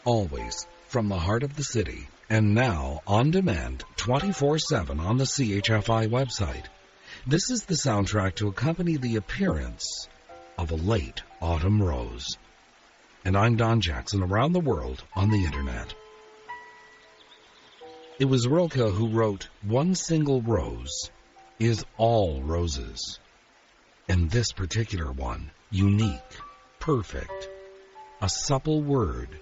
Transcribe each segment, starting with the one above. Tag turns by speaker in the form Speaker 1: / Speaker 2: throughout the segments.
Speaker 1: always from the heart of the city, and now on demand 24/7 on the CHFI website. This is the soundtrack to accompany the appearance of a late autumn rose. And I'm Don Jackson, around the world on the internet. It was Rilke who wrote, "One single rose is all roses." And this particular one, unique, perfect, a supple word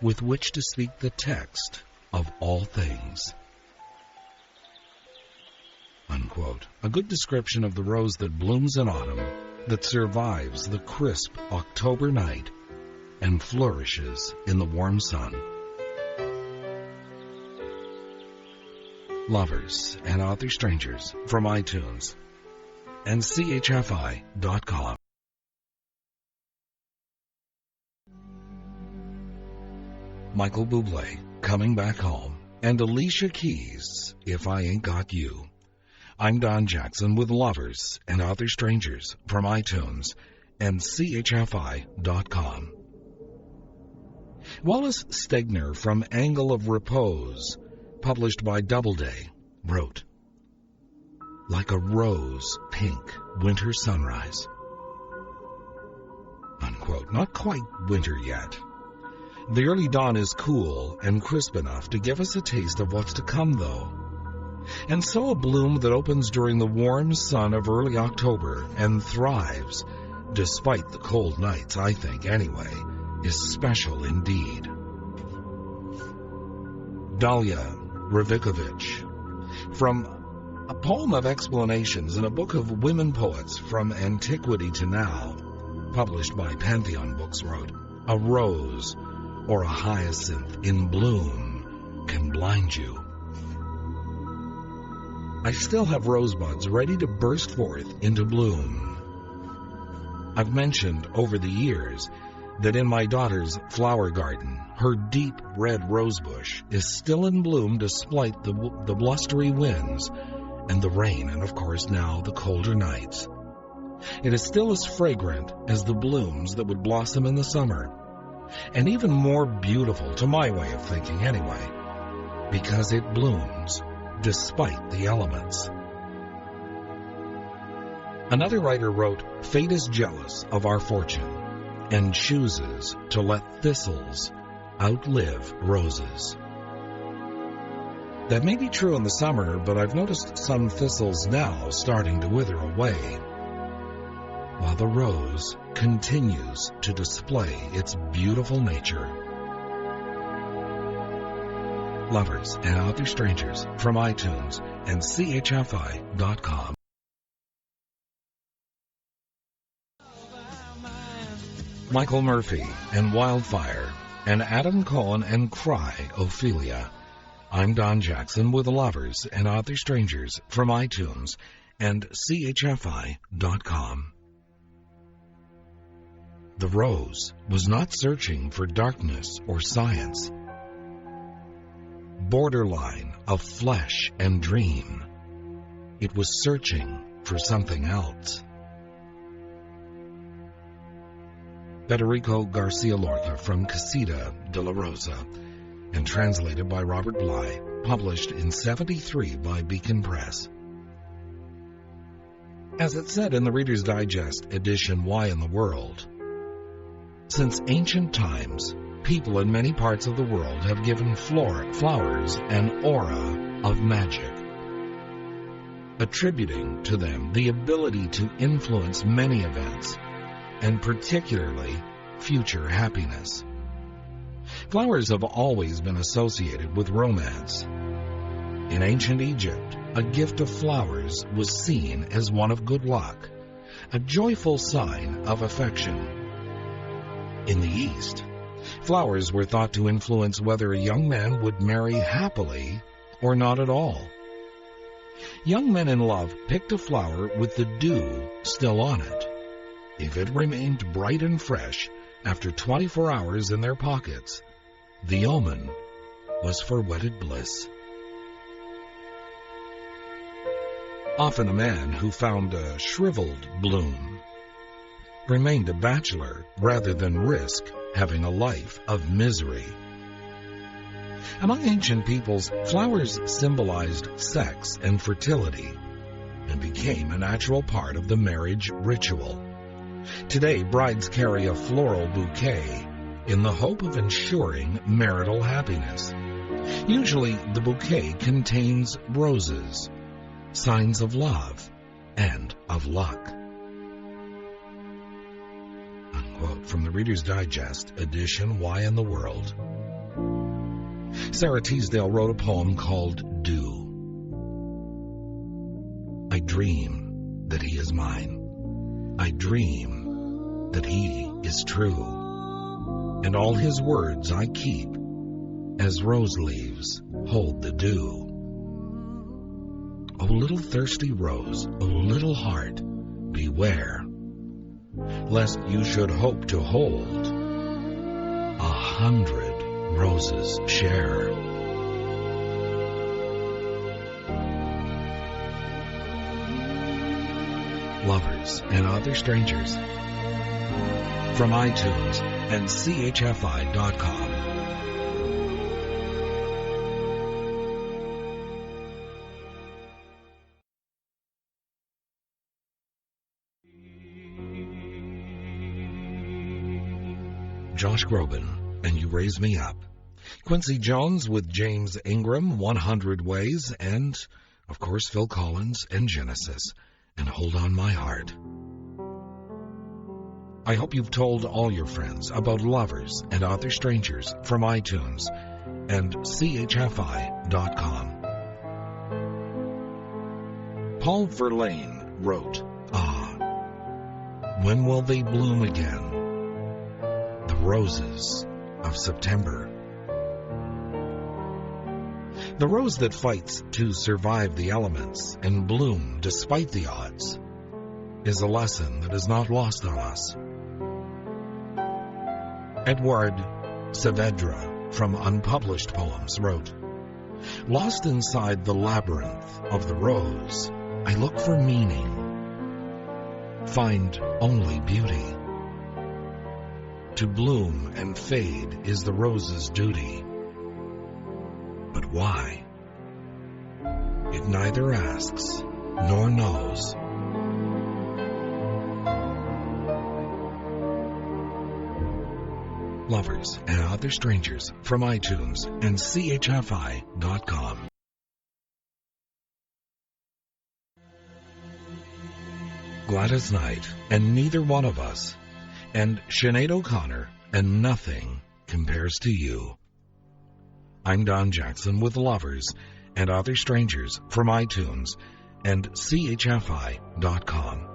Speaker 1: with which to speak the text of all things. Unquote. A good description of the rose that blooms in autumn, that survives the crisp October night and flourishes in the warm sun. Lovers and Other Strangers from iTunes and CHFI.com. Michael Buble, Coming Back Home, and Alicia Keys, If I Ain't Got You. I'm Don Jackson with Lovers and Other Strangers from iTunes and CHFI.com. Wallace Stegner from Angle of Repose, published by Doubleday, wrote, "Like a rose pink winter sunrise." Unquote. Not quite winter yet. The early dawn is cool and crisp enough to give us a taste of what's to come, though. And so a bloom that opens during the warm sun of early October and thrives, despite the cold nights, I think anyway, is special indeed. Dalia Ravicovich, from A Poem of Explanations in a book of women poets from antiquity to now, published by Pantheon Books, wrote, "A rose or a hyacinth in bloom can blind you." I still have rosebuds ready to burst forth into bloom. I've mentioned over the years that in my daughter's flower garden, her deep red rosebush is still in bloom despite the blustery winds and the rain and, of course, now the colder nights. It is still as fragrant as the blooms that would blossom in the summer, and even more beautiful to my way of thinking anyway, because it blooms despite the elements. Another writer wrote, "Fate is jealous of our fortune and chooses to let thistles outlive roses." That may be true in the summer, but I've noticed some thistles now starting to wither away, while the rose continues to display its beautiful nature. Lovers and Other Strangers from iTunes and CHFI.com. Michael Murphey and Wildfire and Adam Cohen and Cry, Ophelia. I'm Don Jackson with Lovers and Other Strangers from iTunes and CHFI.com. The rose was not searching for darkness or science, borderline of flesh and dream. It was searching for something else. Federico Garcia Lorca from Casita de la Rosa, and translated by Robert Bly, published in '73 by Beacon Press. As it said in the Reader's Digest edition, Why in the World? Since ancient times, people in many parts of the world have given flowers an aura of magic, attributing to them the ability to influence many events, and particularly future happiness. Flowers have always been associated with romance. In ancient Egypt, a gift of flowers was seen as one of good luck, a joyful sign of affection. In the East, flowers were thought to influence whether a young man would marry happily or not at all. Young men in love picked a flower with the dew still on it. If it remained bright and fresh after 24 hours in their pockets, the omen was for wedded bliss. Often a man who found a shriveled bloom remained a bachelor rather than risk having a life of misery. Among ancient peoples, flowers symbolized sex and fertility and became a natural part of the marriage ritual. Today, brides carry a floral bouquet in the hope of ensuring marital happiness. Usually, the bouquet contains roses, signs of love and of luck. Unquote from the Reader's Digest edition, Why in the World? Sarah Teasdale wrote a poem called Dew. I dream that he is mine. I dream that he is true. And all his words I keep, as rose leaves hold the dew. O little thirsty rose, O little heart, beware, lest you should hope to hold 100 roses share. Lovers and Other Strangers, from iTunes and CHFI.com. Josh Groban, and You Raise Me Up. Quincy Jones with James Ingram, 100 Ways, and, of course, Phil Collins and Genesis, and Hold On My Heart. I hope you've told all your friends about Lovers and Other Strangers from iTunes and CHFI.com. Paul Verlaine wrote, when will they bloom again? The roses of September. The rose that fights to survive the elements and bloom despite the odds is a lesson that is not lost on us. Edward Saavedra, from Unpublished Poems, wrote, lost inside the labyrinth of the rose, I look for meaning, find only beauty. To bloom and fade is the rose's duty. But why? It neither asks nor knows. Lovers and Other Strangers from iTunes and CHFI.com. Gladys Knight and Neither One of Us, and Sinead O'Connor and Nothing Compares to You. I'm Don Jackson with Lovers and Other Strangers from iTunes and CHFI.com.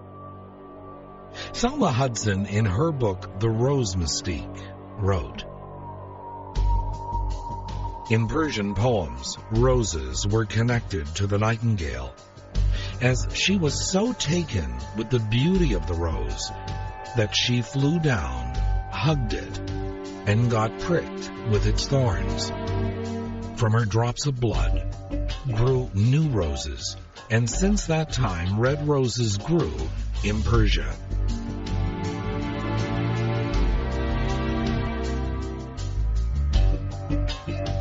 Speaker 1: Selma Hudson, in her book The Rose Mystique, wrote, in Persian poems, roses were connected to the nightingale, as she was so taken with the beauty of the rose that she flew down, hugged it, and got pricked with its thorns. From her drops of blood grew new roses, and since that time red roses grew in Persia.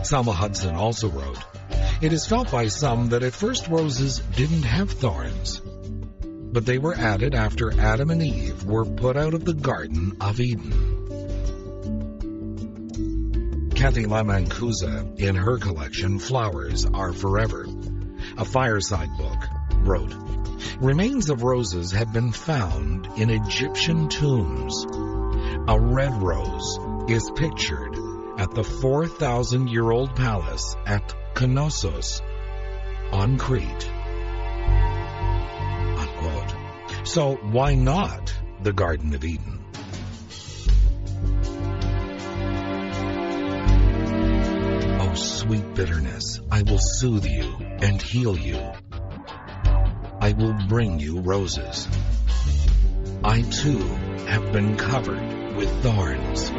Speaker 1: Selma Hudson also wrote, it is felt by some that at first roses didn't have thorns, but they were added after Adam and Eve were put out of the Garden of Eden. Kathy Lamancusa, in her collection Flowers Are Forever, a fireside book, wrote, remains of roses have been found in Egyptian tombs. A red rose is pictured at the 4,000-year-old palace at Knossos on Crete. Unquote. So why not the Garden of Eden? Oh, sweet bitterness, I will soothe you and heal you. I will bring you roses. I too have been covered with thorns.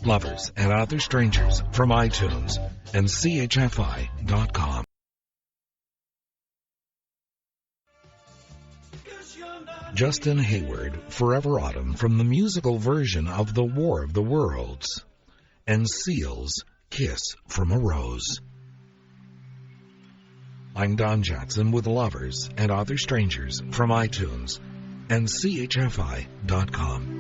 Speaker 1: Lovers and Other Strangers from iTunes and CHFI.com. Justin Hayward, Forever Autumn from the musical version of The War of the Worlds, and Seal's Kiss from a Rose. I'm Don Jackson with Lovers and Other Strangers from iTunes and CHFI.com.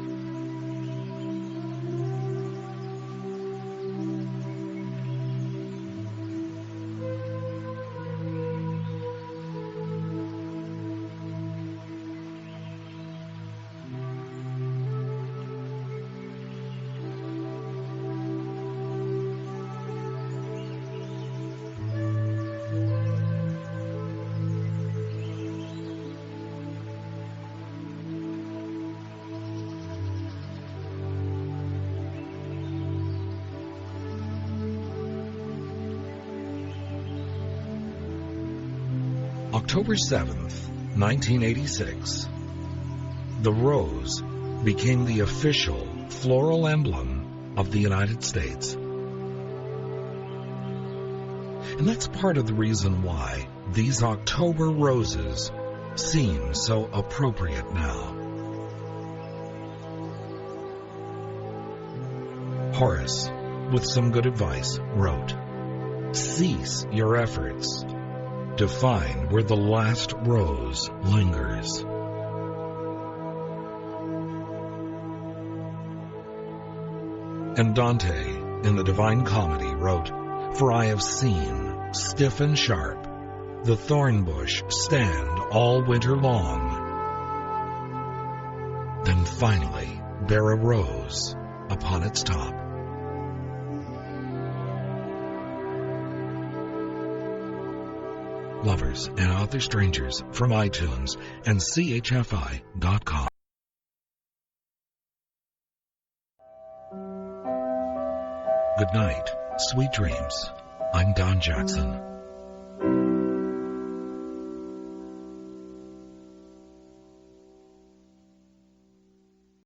Speaker 1: October 7th, 1986. The rose became the official floral emblem of the United States. And that's part of the reason why these October roses seem so appropriate now. Horace, with some good advice, wrote, "Cease your efforts to find where the last rose lingers." And Dante, in the Divine Comedy, wrote, "For I have seen, stiff and sharp, the thorn bush stand all winter long, then finally bear a rose upon its top." Lovers and Other Strangers from iTunes and CHFI.com. Good night, sweet dreams. I'm Don Jackson.